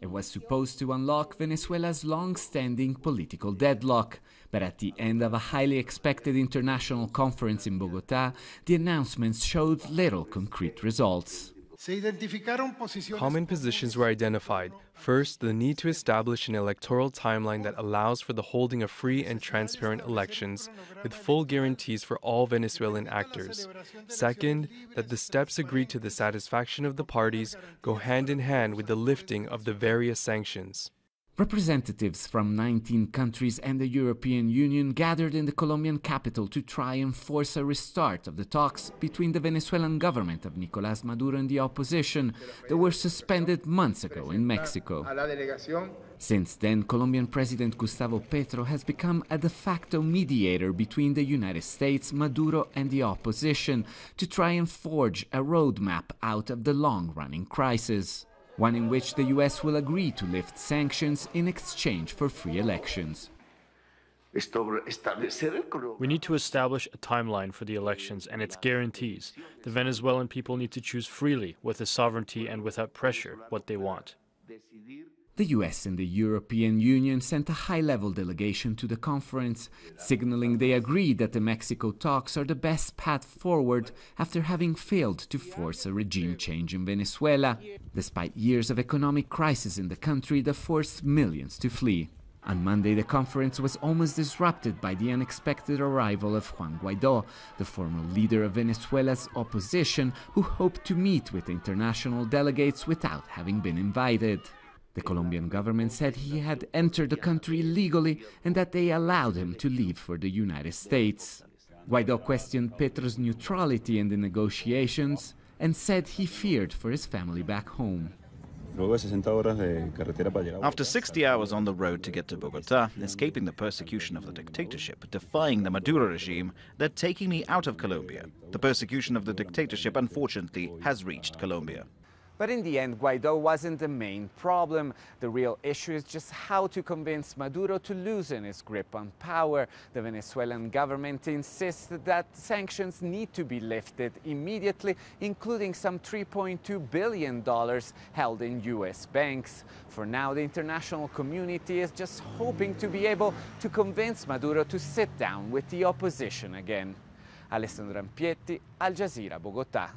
It was supposed to unlock Venezuela's long-standing political deadlock, but at the end of a highly expected international conference in Bogota, the announcements showed little concrete results. Common positions were identified. First, the need to establish an electoral timeline that allows for the holding of free and transparent elections with full guarantees for all Venezuelan actors. Second, that the steps agreed to the satisfaction of the parties go hand in hand with the lifting of the various sanctions. Representatives from 19 countries and the European Union gathered in the Colombian capital to try and force a restart of the talks between the Venezuelan government of Nicolás Maduro and the opposition that were suspended months ago in Mexico. Since then, Colombian President Gustavo Petro has become a de facto mediator between the United States, Maduro, and the opposition to try and forge a roadmap out of the long-running crisis, one in which the US will agree to lift sanctions in exchange for free elections. We need to establish a timeline for the elections and its guarantees. The Venezuelan people need to choose freely, with the sovereignty and without pressure, what they want. The US and the European Union sent a high-level delegation to the conference, signaling they agree that the Mexico talks are the best path forward after having failed to force a regime change in Venezuela, despite years of economic crisis in the country that forced millions to flee. On Monday, the conference was almost disrupted by the unexpected arrival of Juan Guaidó, the former leader of Venezuela's opposition, who hoped to meet with international delegates without having been invited. The Colombian government said he had entered the country legally and that they allowed him to leave for the United States. Guaidó questioned Petro's neutrality in the negotiations and said he feared for his family back home. After 60 hours on the road to get to Bogota, escaping the persecution of the dictatorship, defying the Maduro regime, they're taking me out of Colombia. The persecution of the dictatorship, unfortunately, has reached Colombia. But in the end, Guaidó wasn't the main problem. The real issue is just how to convince Maduro to loosen his grip on power. The Venezuelan government insists that sanctions need to be lifted immediately, including some $3.2 billion held in US banks. For now, the international community is just hoping to be able to convince Maduro to sit down with the opposition again. Alessandro Rampietti, Al Jazeera, Bogota.